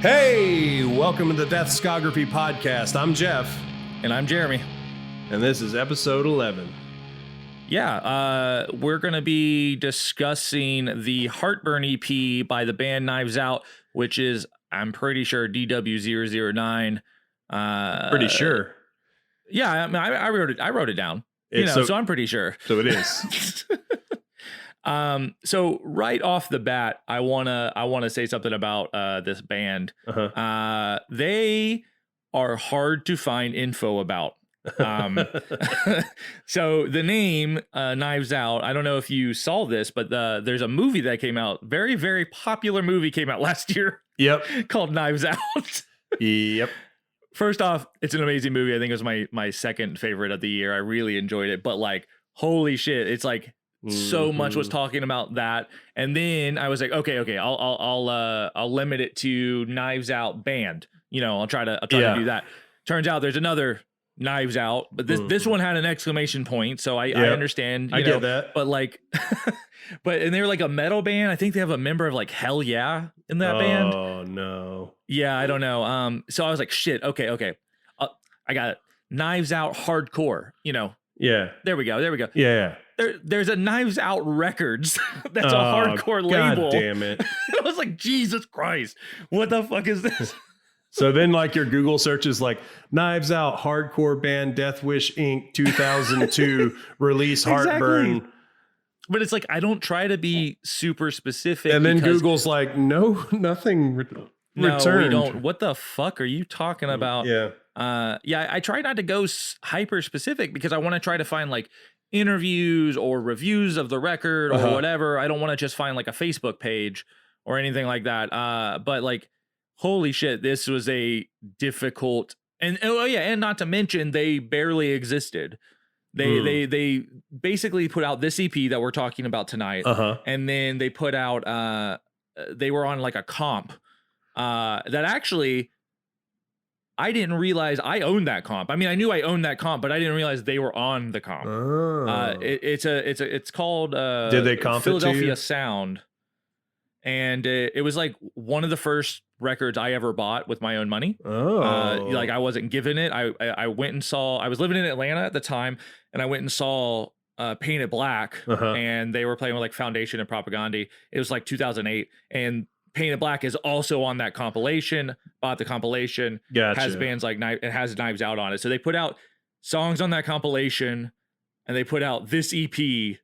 Hey, welcome to the Deathscography podcast. I'm Jeff. And I'm Jeremy. And this is episode 11. Yeah, we're going to be discussing the Heartburn EP by the band Knives Out, which is, I'm pretty sure, DW009. Pretty sure. Yeah, I mean, I wrote it down. So I'm pretty sure. So it is. So right off the bat, I wanna say something about this band. They are hard to find info about. So the name Knives Out, I don't know if you saw this, but there's a movie that came out, very, very popular movie came out last year. Yep. Called Knives Out. Yep. First off, it's an amazing movie. I think it was my second favorite of the year. I really enjoyed it, but like, holy shit, it's like so much was talking about that. And then I was like, okay, I'll limit it to Knives Out band. I'll try to do that. Turns out there's another Knives Out, but this one had an exclamation point, so I understand. I get that. But like, and they're like a metal band. I think they have a member of like Hell Yeah in that band. Oh no. Yeah, I don't know. So I was like, shit. Okay. I got it. Knives Out hardcore. Yeah. There we go. Yeah. There's a Knives Out Records. That's a hardcore label. God damn it. I was like, Jesus Christ, what the fuck is this? So then like your Google search is like Knives Out hardcore band Deathwish Inc. 2002 release Heartburn. Exactly. But it's like, I don't try to be super specific. And then Google's like, no, nothing returned. No, we don't. What the fuck are you talking about? Yeah. I try not to go hyper specific because I want to try to find like interviews or reviews of the record or whatever. I don't want to just find like a Facebook page or anything like that. But like, holy shit, this was a difficult and not to mention they barely existed. They basically put out this EP that we're talking about tonight, and then they put out they were on like a comp that actually I didn't realize I owned that comp. I mean, I knew I owned that comp, but I didn't realize they were on the comp. It's called Did they comp Philadelphia Sound, and it was like one of the first records I ever bought with my own money. Like I wasn't given it. I went and saw. I was living in Atlanta at the time, and I went and saw Painted Black, and they were playing with like Foundation and Propaganda. It was like 2008, and Painted Black is also on that compilation. Bought the compilation. Gotcha. Has bands like it has Knives Out on it. So they put out songs on that compilation, and they put out this EP.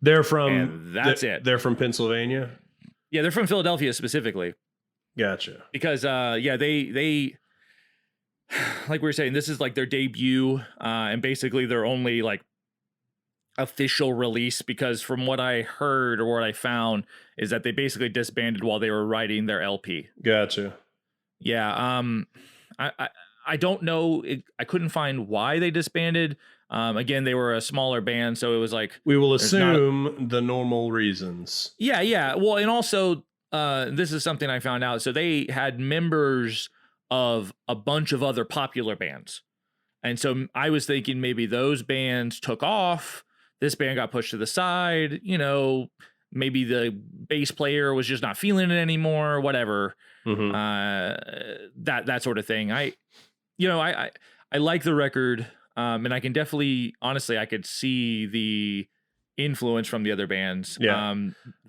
They're from. And that's it. They're from Pennsylvania. Yeah, they're from Philadelphia specifically. Gotcha. Because they like we were saying, this is like their debut, and basically their only like official release, because from what I heard or what I found is that they basically disbanded while they were writing their LP. Gotcha. Yeah. I don't know. I couldn't find why they disbanded. Again, they were a smaller band, so it was like we will assume the normal reasons. Yeah. Well, and also this is something I found out. So they had members of a bunch of other popular bands, and so I was thinking maybe those bands took off. This band got pushed to the side, maybe the bass player was just not feeling it anymore, whatever. That sort of thing. I like the record, and I can definitely, honestly, I could see the influence from the other bands. Yeah.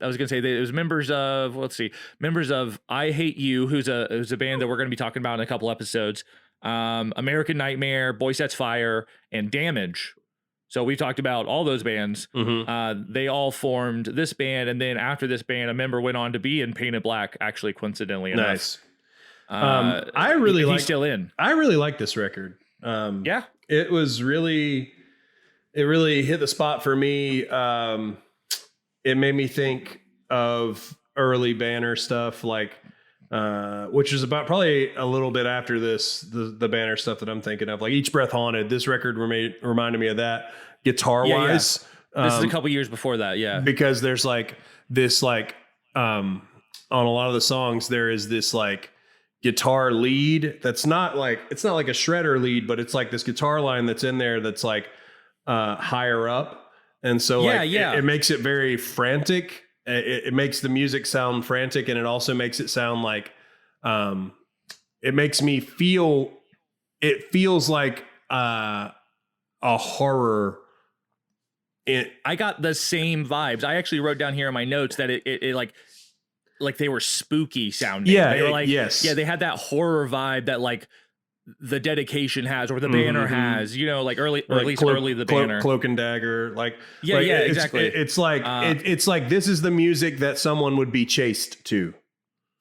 I was gonna say that it was members of I Hate You, who's a band that we're gonna be talking about in a couple episodes. American Nightmare, Boy Sets Fire, and Damage. So we've talked about all those bands. They all formed this band, and then after this band, a member went on to be in Painted Black. Actually, coincidentally enough, nice. He's still in. I really like this record. Yeah, it really hit the spot for me. It made me think of early Banner stuff, like which is about probably a little bit after this, the Banner stuff that I'm thinking of, like Each Breath Haunted. This record reminded me of that guitar wise. Yeah. This is a couple years before that. Yeah. Because there's like this, like, on a lot of the songs, there is this like guitar lead. That's not like, it's not like a shredder lead, but it's like this guitar line that's in there. That's like higher up. And so it makes it very frantic. It makes the music sound frantic, and it also makes it sound like it makes me feel, it feels like a horror. I got the same vibes. I actually wrote down here in my notes that it like they were spooky sounding. Yeah, they were like, yes. Yeah, they had that horror vibe that like the dedication has or the banner has, you know, like early, or at least early the banner. Cloak and Dagger, like exactly. It's like it's like this is the music that someone would be chased to.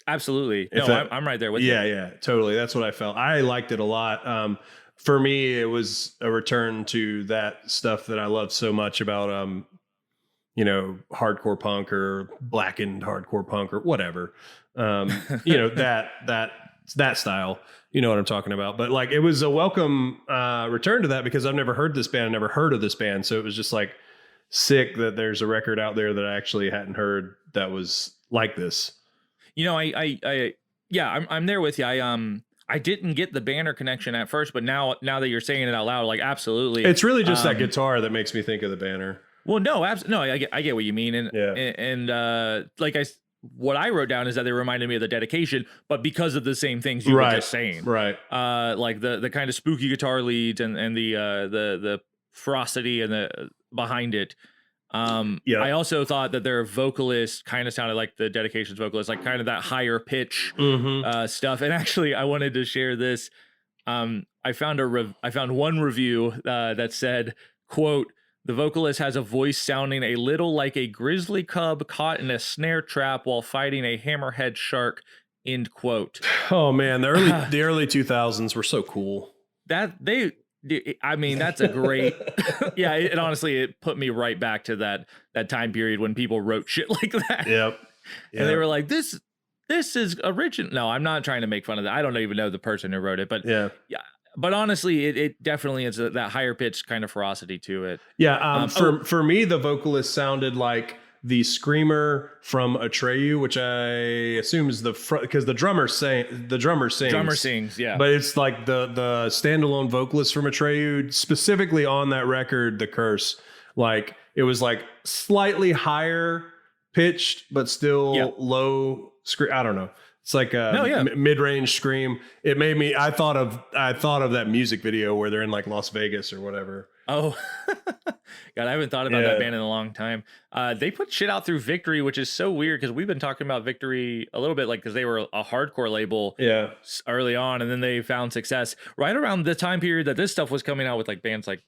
Absolutely. I'm right there with you. Yeah, totally. That's what I felt. I liked it a lot. For me, it was a return to that stuff that I love so much about, you know, hardcore punk or blackened hardcore punk or whatever. You know, that style, you know what I'm talking about. But like, it was a welcome return to that because I've never heard this band, I've never heard of this band. So it was just like sick that there's a record out there that I actually hadn't heard that was like this. You know, I'm there with you. I didn't get the banner connection at first, but now that you're saying it out loud, like absolutely, it's really just that guitar that makes me think of the banner. Well, no, I get what you mean, and like what I wrote down is that they reminded me of the dedication, but because of the same things you were just saying, right? Like the kind of spooky guitar leads and the ferocity and the behind it. I also thought that their vocalist kind of sounded like the dedication's vocalist, like kind of that higher pitch stuff. And actually, I wanted to share this. I found one review that said, quote, "The vocalist has a voice sounding a little like a grizzly cub caught in a snare trap while fighting a hammerhead shark," end quote. Oh man, the early 2000s were so cool. I mean, that's a great, yeah. It honestly, it put me right back to that time period when people wrote shit like that. Yep. And they were like, this is original. No, I'm not trying to make fun of that. I don't even know the person who wrote it, but yeah. But honestly, it definitely is that higher pitched kind of ferocity to it. Yeah. For me, the vocalist sounded like the screamer from Atreyu, which I assume is because the drummer sings. Drummer sings, yeah. But it's like the standalone vocalist from Atreyu, specifically on that record, The Curse. Like it was like slightly higher pitched, but still low. I don't know. It's like a mid-range scream. It made me. I thought of that music video where they're in like Las Vegas or whatever. Oh, God, I haven't thought about that band in a long time. They put shit out through Victory, which is so weird because we've been talking about Victory a little bit, like because they were a hardcore label early on, and then they found success right around the time period that this stuff was coming out with like bands like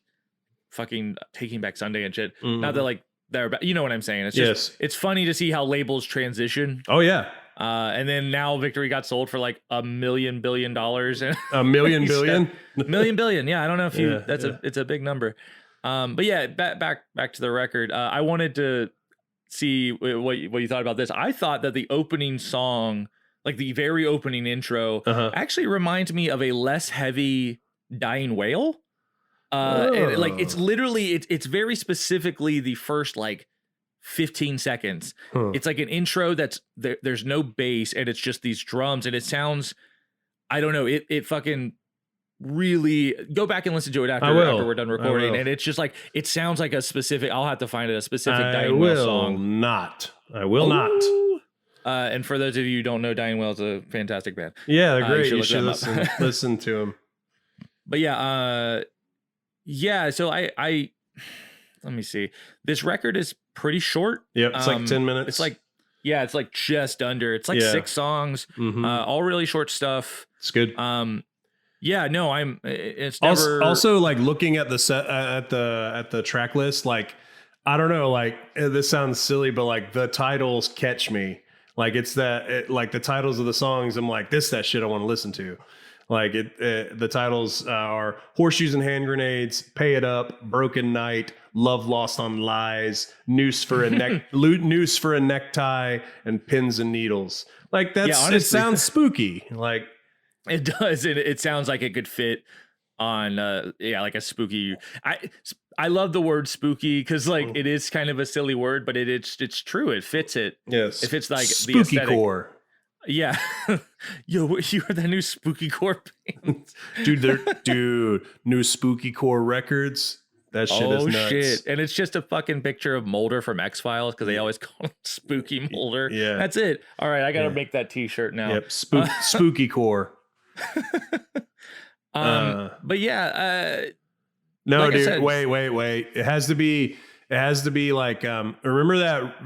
fucking Taking Back Sunday and shit. Not that like they're, you know what I'm saying? It's just it's funny to see how labels transition. Oh yeah. And then now Victory got sold for like $1 billion. $1 million billion? $1 billion. Yeah. I don't know if it's a big number. But yeah, back to the record. I wanted to see what you thought about this. I thought that the opening song, like the very opening intro, actually reminds me of a less heavy Dying Whale. And like it's literally it's very specifically the first like 15 seconds. It's like an intro that's there's no bass and it's just these drums and it sounds, I don't know, it fucking really, go back and listen to it after we're done recording, and it's just like it sounds like a specific, I'll have to find it, a specific Dying Whale song. I will not. And for those of you who don't know, Dying Whale is a fantastic band. Yeah, they're great. You should listen to them. But so I let me see. This record is pretty short. Yep, it's like 10 minutes. It's like just under. It's like 6 songs, all really short stuff. It's good. It's never also like looking at the set at the track list. Like I don't know, like this sounds silly, but like the titles catch me. Like it's like the titles of the songs. I'm like, that shit I want to listen to. Like the titles are Horseshoes and Hand Grenades, Pay It Up, Broken Night, Love Lost on Lies, Noose for a Necktie, and Pins and Needles. Like honestly, it sounds spooky. Like it does. It sounds like it could fit on like a spooky. I love the word spooky because like it is kind of a silly word, but it's true. It fits it. Yes. If it's like spooky the aesthetic. core. Yeah. Yo, you heard that new spooky core band? Dude, new spooky core records. That shit is nuts. Shit. And it's just a fucking picture of Mulder from X-Files because they always call him Spooky Mulder. Yeah. That's it. All right, I got to make that t-shirt now. Yep, spooky core. But yeah, no, like I dude, said, wait. It has to be like, remember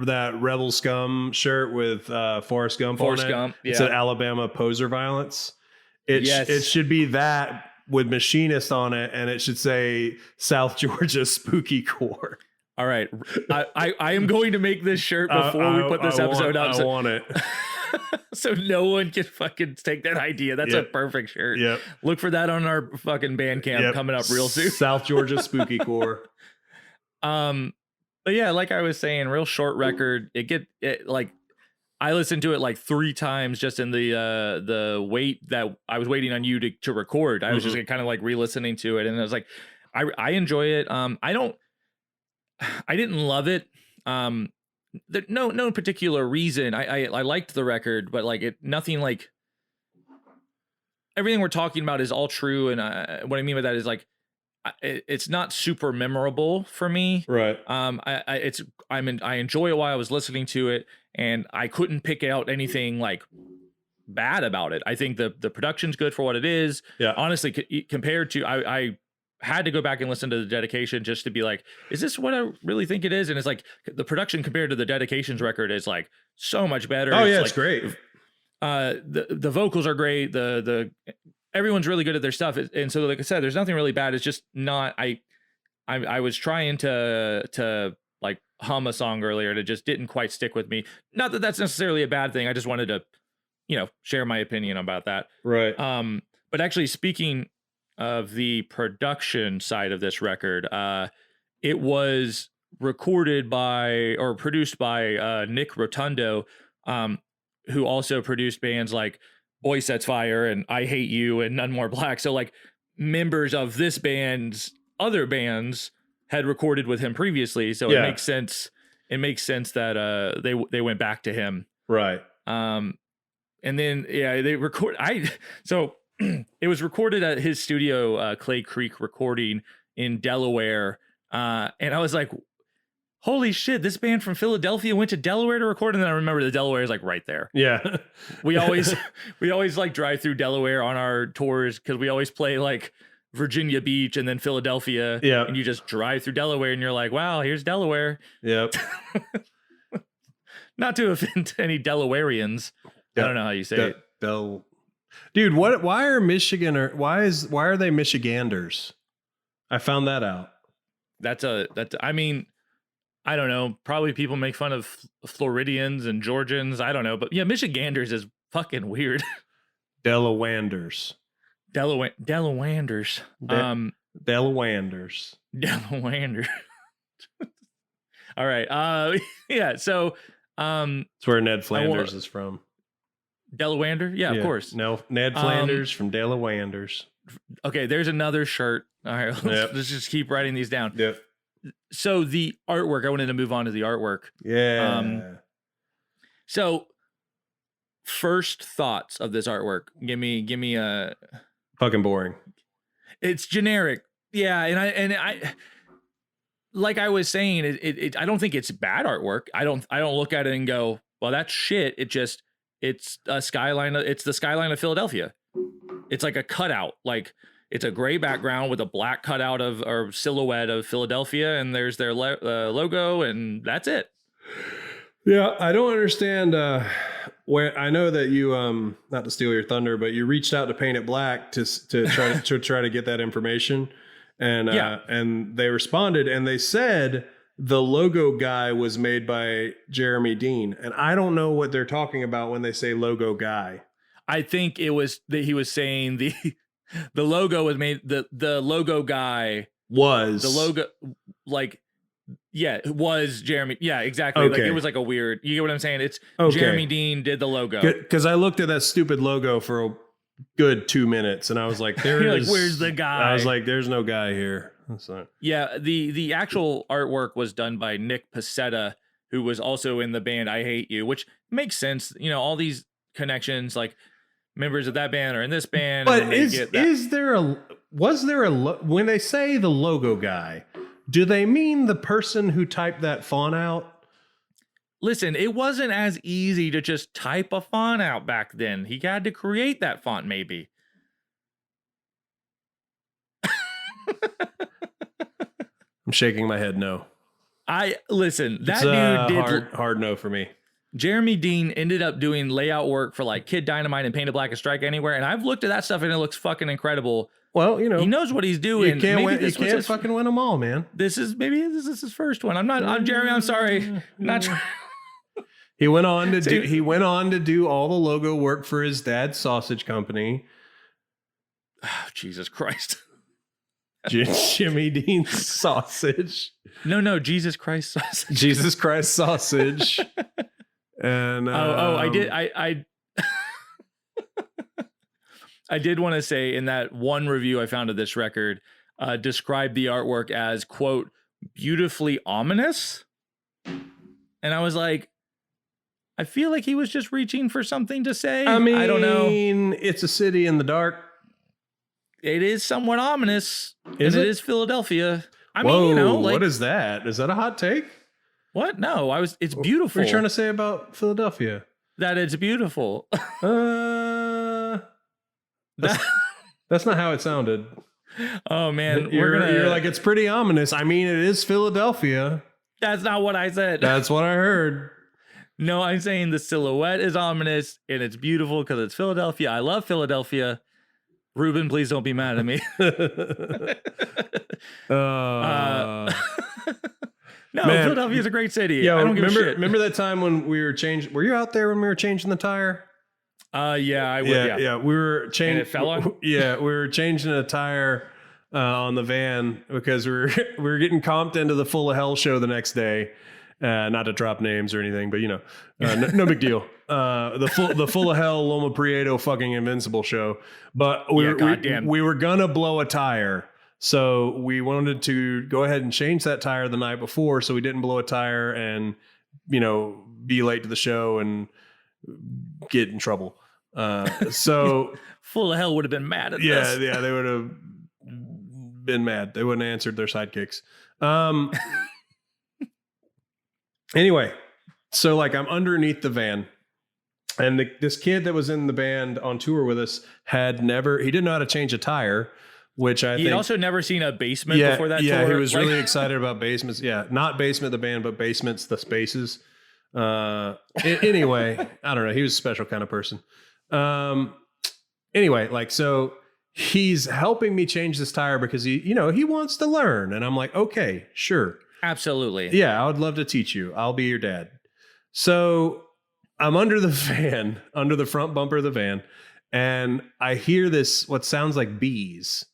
that Rebel Scum shirt with Forrest Gump Forrest on it? Gump, It yeah. said Alabama poser violence. It Yes. should be that with Machinist on it, and it should say South Georgia Spooky Core. All right, I am going to make this shirt before we put this episode up. I want it. So no one can fucking take that idea. That's a perfect shirt. Yep. Look for that on our fucking Bandcamp coming up real soon. South Georgia Spooky Core. But yeah, like I was saying, real short record. Like I listened to it like 3 times just in the wait that I was waiting on you to record. I was just kind of like re-listening to it, and I was like, I enjoy it. I didn't love it. No particular reason. I liked the record, but like nothing like everything we're talking about is all true. And what I mean by that is like, it's not super memorable for me. Right. I enjoy it while I was listening to it, and I couldn't pick out anything like bad about it. I think the production's good for what it is. Yeah. Honestly, compared to I had to go back and listen to the dedication just to be like, is this what I really think it is? And it's like the production compared to the dedications record is like so much better. Oh, it's it's great. The vocals are great. The everyone's really good at their stuff. And so, like I said, there's nothing really bad. It's just not, I was trying to like hum a song earlier and it just didn't quite stick with me. Not that that's necessarily a bad thing. I just wanted to, share my opinion about that. Right. But actually speaking of the production side of this record, it was recorded by or produced by Nick Rotundo, who also produced bands like Boy Sets Fire and I Hate You and None More Black. So like members of this band's other bands had recorded with him previously. So it makes sense. It makes sense that they went back to him. Right. And then they record. So it was recorded at his studio, Clay Creek Recording in Delaware. And I was like, holy shit, this band from Philadelphia went to Delaware to record. And then I remember the Delaware is like right there. Yeah. we always like drive through Delaware on our tours because we always play like Virginia Beach and then Philadelphia. Yeah. And you just drive through Delaware and you're like, wow, here's Delaware. Yep. Not to offend any Delawareans. I don't know how you say it. Dude, why are why are they Michiganders? I found that out. I mean, I don't know. Probably people make fun of Floridians and Georgians. I don't know. But yeah, Michiganders is fucking weird. Delawanders. Delawanders. Delawanders. Delawanders. All right. Yeah. So, it's where Ned Flanders is from. Delawander? Yeah, of course. No, Ned Flanders from Delawanders. Okay, there's another shirt. All right, let's just keep writing these down. Yep. So the artwork, I wanted to move on to the artwork. Yeah. So first thoughts of this artwork. Give me a fucking boring. It's generic. Yeah, and I like I was saying, I don't think it's bad artwork. I don't look at it and go, well, that's shit. It's a skyline. It's the skyline of Philadelphia. It's like a cutout. Like it's a gray background with a black cutout of or silhouette of Philadelphia, and there's their logo, and that's it. Yeah, I don't understand. Where I know that you, not to steal your thunder, but you reached out to Paint It Black to try to try to get that information, and and they responded and they said the logo guy was made by Jeremy Dean. And I don't know what they're talking about when they say logo guy. I think it was that he was saying the logo was made, the logo guy was the logo, like, yeah, it was Jeremy. Yeah, exactly. Okay. Like it was like a weird, you get what I'm saying? It's Jeremy Dean did the logo. Because I looked at that stupid logo for a good 2 minutes and I was like, like, where's the guy? I was like, there's no guy here. Yeah, the actual artwork was done by Nick Pacetta, who was also in the band I Hate You, which makes sense. You know, all these connections, like members of that band are in this band. But was there a when they say the logo guy, do they mean the person who typed that font out? Listen, it wasn't as easy to just type a font out back then. He had to create that font, maybe. I'm shaking my head no. Listen, that It's dude did hard no for me. Jeremy Dean ended up doing layout work for like Kid Dynamite and Painted Black and Strike Anywhere, and I've looked at that stuff and it looks fucking incredible. Well, you know, he knows what he's doing. You can't fucking win them all, man. This is his first one. I'm Jeremy. I'm sorry. I'm not trying. He went on to do all the logo work for his dad's sausage company. Oh, Jesus Christ. Jimmy Dean's sausage. No, Jesus Christ sausage. Jesus Christ sausage. And I did. I did want to say in that one review I found of this record, described the artwork as, quote, beautifully ominous. And I was like, I feel like he was just reaching for something to say. I mean, I don't know. It's a city in the dark. It is somewhat ominous. Is it? It is Philadelphia. I Whoa, mean, you know, like, what is that? Is that a hot take? What? No, it's beautiful. What are you trying to say about Philadelphia? That it's beautiful. That's not how it sounded. Oh man, you're like, it's pretty ominous. I mean, it is Philadelphia. That's not what I said. That's what I heard. No, I'm saying the silhouette is ominous and it's beautiful because it's Philadelphia. I love Philadelphia. Ruben, please don't be mad at me. No, man, Philadelphia is a great city. Yeah, I don't give a shit. Remember that time when we were changing? Were you out there when we were changing the tire? Yeah, I would. Yeah. We were changing. And it fell on? Yeah, we were changing a tire on the van because we were getting comped into the Full of Hell show the next day. Not to drop names or anything, but you know, no big deal. The Full of Hell Loma Prieto fucking Invincible show. But we were gonna blow a tire. So we wanted to go ahead and change that tire the night before so we didn't blow a tire and, you know, be late to the show and get in trouble. So Full of Hell would have been mad at this. Yeah, they would have been mad. They wouldn't have answered their sidekicks. Anyway, so like I'm underneath the van and this kid that was in the band on tour with us he didn't know how to change a tire. Which He'd also never seen a basement before that tour. Yeah, he was really excited about basements. Yeah, not Basement the band, but Basements the Spaces. Anyway, I don't know. He was a special kind of person. Anyway, like, so he's helping me change this tire because he wants to learn. And I'm like, okay, sure. Absolutely. Yeah, I would love to teach you. I'll be your dad. So I'm under the van, under the front bumper of the van, and I hear this, what sounds like bees.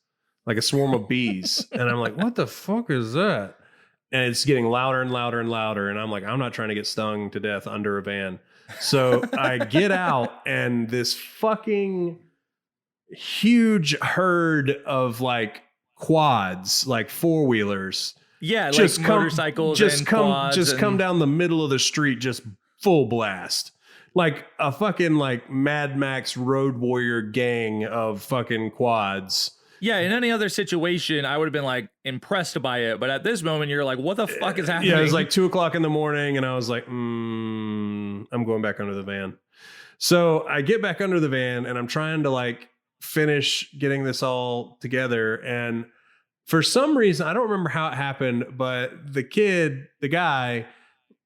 Like a swarm of bees. And I'm like, what the fuck is that? And it's getting louder and louder and louder. And I'm like, I'm not trying to get stung to death under a van. So I get out and this fucking huge herd of like quads, like four-wheelers. Yeah, like motorcycles and quads. Come down the middle of the street, just full blast. Like a fucking like Mad Max Road Warrior gang of fucking quads. Yeah, in any other situation, I would have been like impressed by it. But at this moment, you're like, what the fuck is happening? Yeah, it was like 2:00 in the morning. And I was like, I'm going back under the van. So I get back under the van and I'm trying to like finish getting this all together. And for some reason, I don't remember how it happened, but the guy,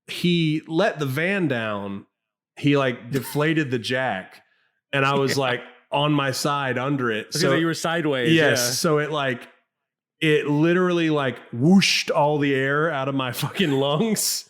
he let the van down. He like deflated the jack. And I was like, on my side under it. So you were sideways. Yes. Yeah. So it literally like whooshed all the air out of my fucking lungs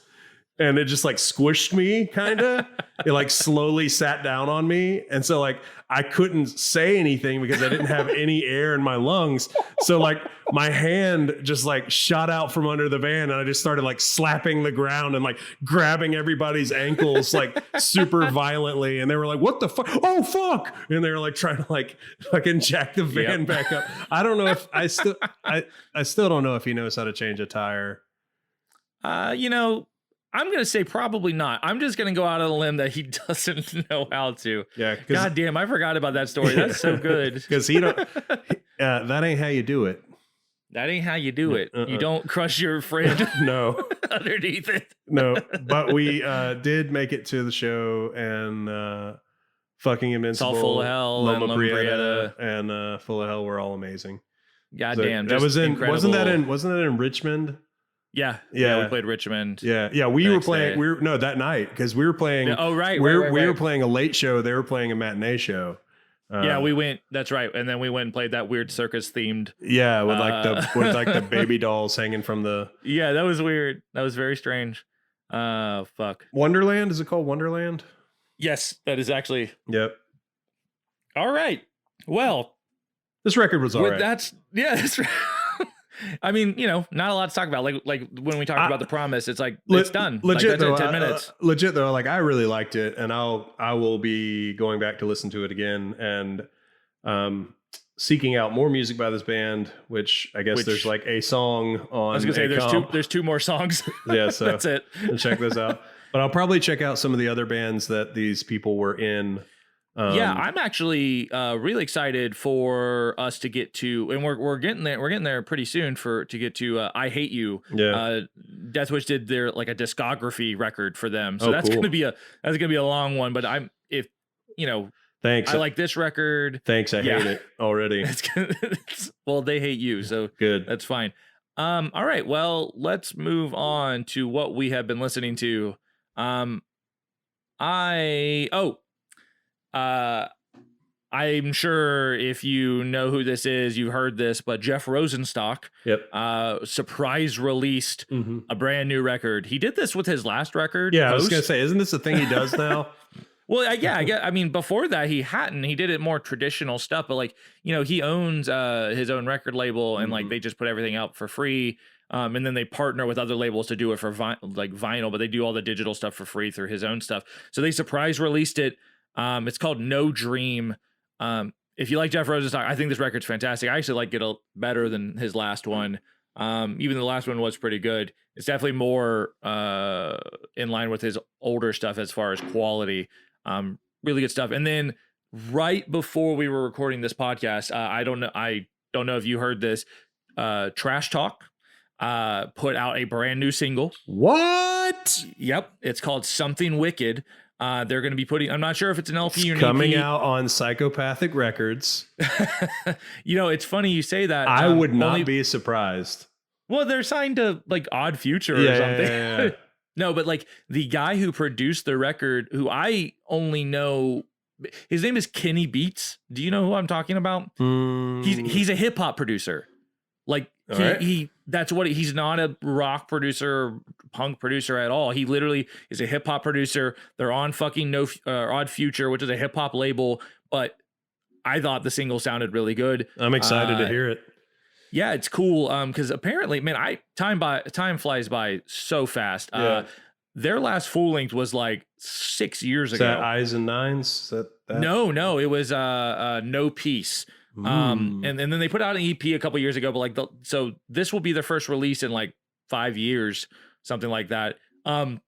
and it just like squished me kind of. It like slowly sat down on me. And so like I couldn't say anything because I didn't have any air in my lungs. So like my hand just like shot out from under the van and I just started like slapping the ground and like grabbing everybody's ankles like super violently. And they were like, what the fuck? Oh, fuck. And they were like trying to like fucking jack the van back up. I don't know if I still don't know if he knows how to change a tire. I'm going to say probably not. I'm just going to go out on a limb that he doesn't know how to. Yeah. God damn, I forgot about that story. That's so good. Because that ain't how you do it. That ain't how you do it. You don't crush your friend no underneath it. No, but we did make it to the show and fucking Invincible, Full of Hell, Loma and Prieta, and Full of Hell were all amazing. Goddamn. That was in. Incredible. Wasn't that in Richmond? Yeah. Yeah. We played Richmond. Yeah. We were playing. That night because we were playing. Yeah, oh right. We were playing a late show. They were playing a matinee show. Yeah, we went. That's right. And then we went and played that weird circus themed. Yeah, with the baby dolls hanging from the. Yeah, that was weird. That was very strange. Fuck. Wonderland, is it called Wonderland? Yes, that is actually. Yep. All right. Well, this record was all right. That's right. I mean, not a lot to talk about. Like when we talked about The Promise, it's like it's done. Legit like, though, 10 minutes. Legit though, like I really liked it, and I will be going back to listen to it again and seeking out more music by this band. Which I guess there's like a song on. I was gonna say there's two more songs. Yeah, so that's it. Check this out. But I'll probably check out some of the other bands that these people were in. Yeah, I'm actually really excited for us to get to, and we're getting there. We're getting there pretty soon to get to I Hate You. Yeah. Deathwish did their like a discography record for them, so that's cool. gonna be a long one. But Thanks. I like this record. Thanks. I hate it already. Well, they hate you, so good. That's fine. All right. Well, let's move on to what we have been listening to. I'm sure if you know who this is, you heard this, but Jeff Rosenstock, surprise released a brand new record. He did this with his last record. Yeah, I was gonna say, isn't this a thing he does now? Well, yeah, I mean, before that he hadn't. He did it more traditional stuff, but like he owns his own record label, and like they just put everything out for free. And then they partner with other labels to do it for vinyl, but they do all the digital stuff for free through his own stuff. So they surprise released it. It's called No Dream. If you like Jeff Rosenstock, I think this record's fantastic. I actually like it better than his last one. Even the last one was pretty good. It's definitely more in line with his older stuff as far as quality. Really good stuff. And then right before we were recording this podcast, I don't know if you heard this. Trash Talk put out a brand new single. What? Yep, it's called Something Wicked. They're going to be putting, I'm not sure if it's an LP or an coming EP. out on Psychopathic Records. It's funny you say that. I would not be surprised. Well, they're signed to like Odd Future or something. Yeah. No, but like the guy who produced the record, who I only know, his name is Kenny Beats. Do you know who I'm talking about? He's a hip hop producer. Like that's what he's not a rock producer or punk producer at all. He literally is a hip hop producer. They're on fucking Odd Future, which is a hip hop label. But I thought the single sounded really good. I'm excited to hear it. Yeah, it's cool. Because apparently, man, time flies by so fast. Their last full length was like 6 years ago. That Eyes and Nines? Is that? No, it was No Peace. And then they put out an EP a couple years ago, but so this will be their first release in like 5 years, something like that. I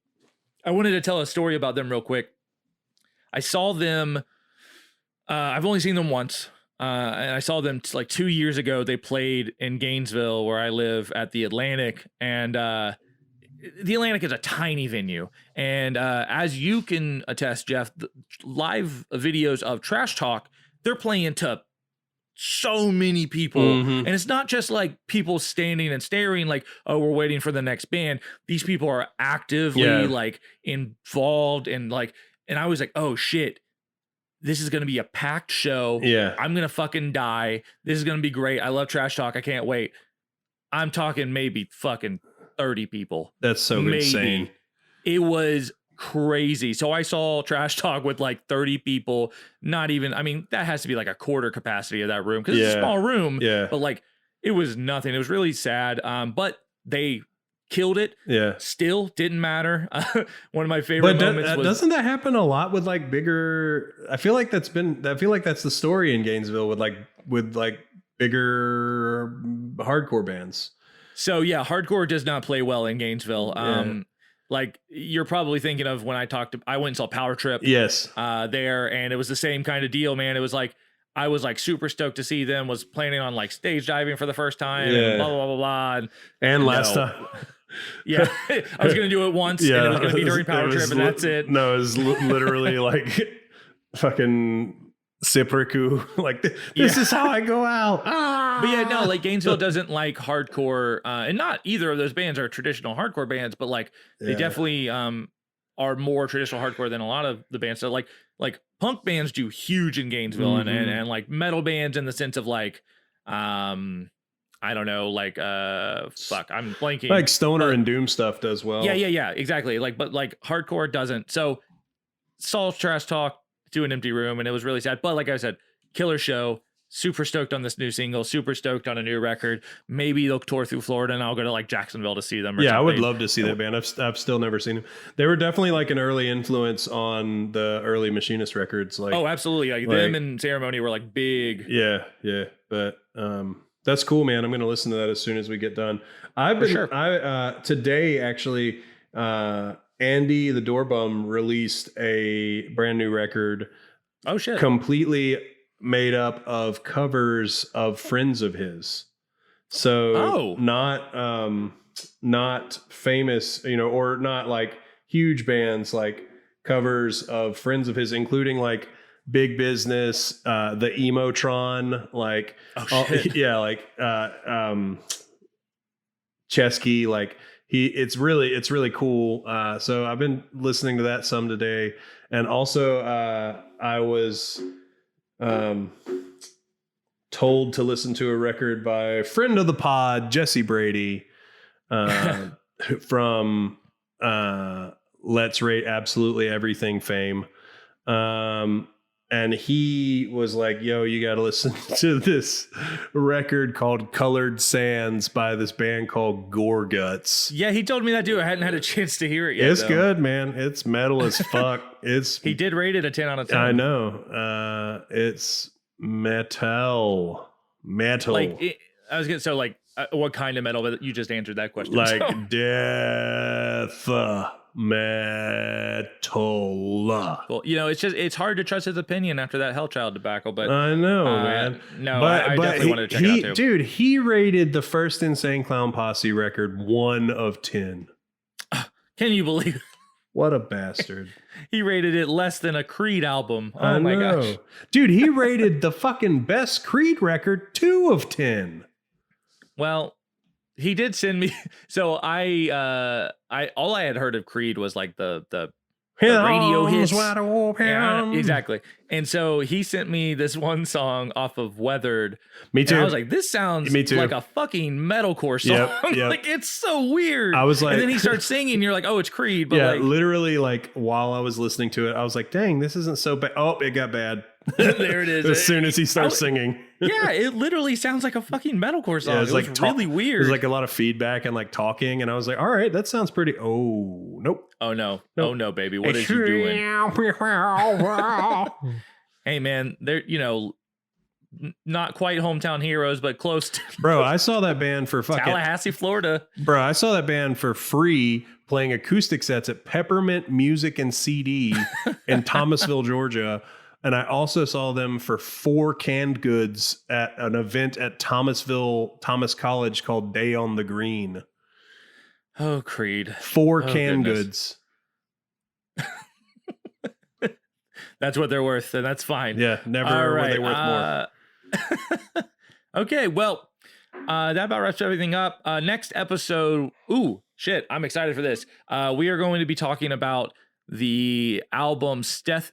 wanted to tell a story about them real quick. I saw them. I've only seen them once. And I saw them like 2 years ago. They played in Gainesville, where I live, at the Atlantic, and the Atlantic is a tiny venue. And as you can attest, Jeff, the live videos of Trash Talk, they're playing to so many people. And it's not just like people standing and staring like, oh, we're waiting for the next band. These people are actively like involved, and I was like, oh shit, this is going to be a packed show. Yeah. I'm going to fucking die. This is going to be great. I love Trash Talk. I can't wait. I'm talking maybe fucking 30 people. That's so insane. It was crazy. So I saw Trash Talk with like 30 people. Not even, I mean, that has to be like a quarter capacity of that room, because it's a small room. Yeah. But like, it was nothing. It was really sad. But they killed it. Yeah. Still didn't matter. One of my favorite moments was, doesn't that happen a lot with like bigger, I feel like that's the story in Gainesville with bigger hardcore bands. So yeah, hardcore does not play well in Gainesville. Like you're probably thinking of when I went and saw Power Trip. Yes. There, and it was the same kind of deal, man. It was like, I was like super stoked to see them, was planning on like stage diving for the first time, and blah, blah, blah, blah. And last time. Yeah, I was going to do it once, and it was going to be during Power Trip, and that's it. No, it was literally like fucking Seppuku, like this is how I go out. But yeah, no, like Gainesville doesn't like hardcore, and not either of those bands are traditional hardcore bands, but like they definitely are more traditional hardcore than a lot of the bands. So like punk bands do huge in Gainesville, and like metal bands in the sense of like I don't know, like fuck, I'm blanking. Like stoner and doom stuff does well. Yeah, exactly. Like, but like hardcore doesn't. So Saul's Trash Talk to an empty room, and it was really sad. But like I said, killer show. Super stoked on this new single. Super stoked on a new record. Maybe they'll tour through Florida, and I'll go to like Jacksonville to see them. Or something. I would love to see that band. I've still never seen them. They were definitely like an early influence on the early Machinist records. Like, oh, absolutely. Like them and Ceremony were like big. Yeah. But that's cool, man. I'm going to listen to that as soon as we get done. Today actually. Andy the Doorbum released a brand new record. Oh shit! Completely made up of covers of friends of his. So not famous, or not like huge bands, like covers of friends of his, including like Big Business, the Emotron, like Chesky, like. It's really cool. So I've been listening to that some today, and also I was told to listen to a record by friend of the pod Jesse Brady from Let's Rate Absolutely Everything fame. And he was like, yo, you got to listen to this record called Colored Sands by this band called Gore Guts. Yeah, he told me that too. I hadn't had a chance to hear it yet. It's good, man. It's metal as fuck. He did rate it a 10 out of 10. I know. It's metal. Like, I was going to say, like, what kind of metal? But you just answered that question. Like death metal. Well, it's hard to trust his opinion after that Hellchild debacle, but I know, man. No, I definitely wanted to check it out too. Dude, he rated the first Insane Clown Posse record 1 of 10. Can you believe it? What a bastard. He rated it less than a Creed album. Oh my gosh. Dude, he rated the fucking best Creed record 2 of 10. Well, he did send me. So I all I had heard of Creed was like the radio hits. Yeah, exactly. And so he sent me this one song off of Weathered. Me too. And I was like, this sounds like a fucking metalcore song. Yep. Like, it's so weird. I was like, and then he starts singing. You're like, oh, it's Creed. But yeah, literally, like while I was listening to it, I was like, dang, this isn't so bad. Oh, it got bad. There it is. As soon as he starts singing. Yeah, it literally sounds like a fucking metalcore song. Yeah, it was really weird. There's like a lot of feedback and like talking, and I was like, all right, that sounds pretty. Oh, nope. Oh no. Oh no, baby. What is you doing? Hey man, they're not quite hometown heroes, but close to. Bro, I saw that band for fucking Tallahassee, Florida. Bro, I saw that band for free playing acoustic sets at Peppermint Music and CD in Thomasville, Georgia. And I also saw them for 4 canned goods at an event at Thomas College called Day on the Green. Oh, Creed. 4 canned goods. That's what they're worth, and that's fine. Yeah, never were they worth more. Okay, well, that about wraps everything up. Next episode, shit, I'm excited for this. We are going to be talking about the album Step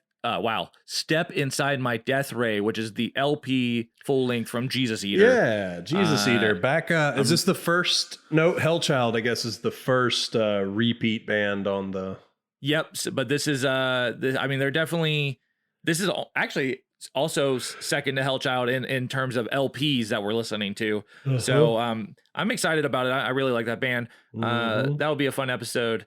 Inside My Death Ray, which is the LP full length from Jesus Eater. Yeah, Jesus Eater. Back, is this the first? No, Hellchild, I guess, is the first repeat band on the. Yep, but this is they're definitely. This is actually also second to Hellchild in terms of LPs that we're listening to. Uh-huh. So I'm excited about it. I really like that band. That will be a fun episode.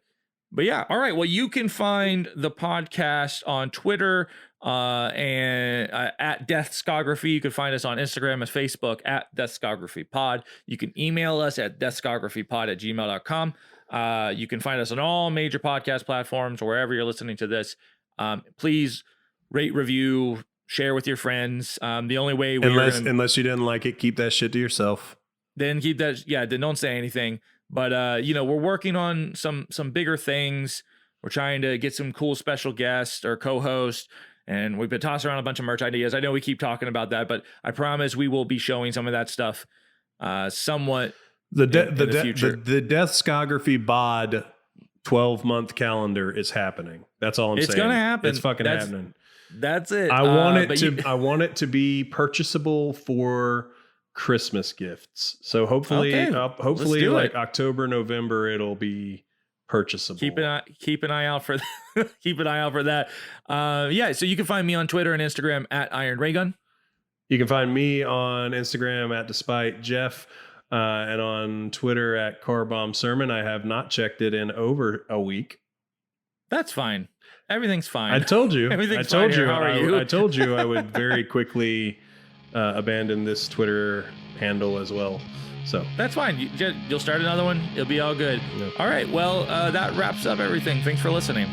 But yeah, all right. Well, you can find the podcast on Twitter and at Deathscography. You can find us on Instagram and Facebook at DeathscographyPod. You can email us at deathscographypod@gmail.com. You can find us on all major podcast platforms, wherever you're listening to this. Please rate, review, share with your friends. The only way unless you didn't like it, keep that shit to yourself. Then keep that. Yeah, then don't say anything. But we're working on some bigger things. We're trying to get some cool special guests or co-hosts. And we've been tossing around a bunch of merch ideas. I know we keep talking about that, but I promise we will be showing some of that stuff somewhat The in the future. the Deathscography bod 12-month calendar is happening. That's all I'm saying. It's gonna happen. It's fucking happening. That's it. I want it to be purchasable for Christmas gifts. So hopefully like October, November, it'll be purchasable. Keep an eye out for keep an eye out for that. Yeah, so you can find me on Twitter and Instagram at Iron Raygun. You can find me on Instagram at Despite Jeff, and on Twitter at Car Bomb Sermon. I have not checked it in over a week. That's fine. Everything's fine. I told you. Everything's fine here. How are you? I told you I would very quickly abandon this Twitter handle as well. So that's fine. You'll start another one. It'll be all good. Yep. All right. Well, that wraps up everything. Thanks for listening.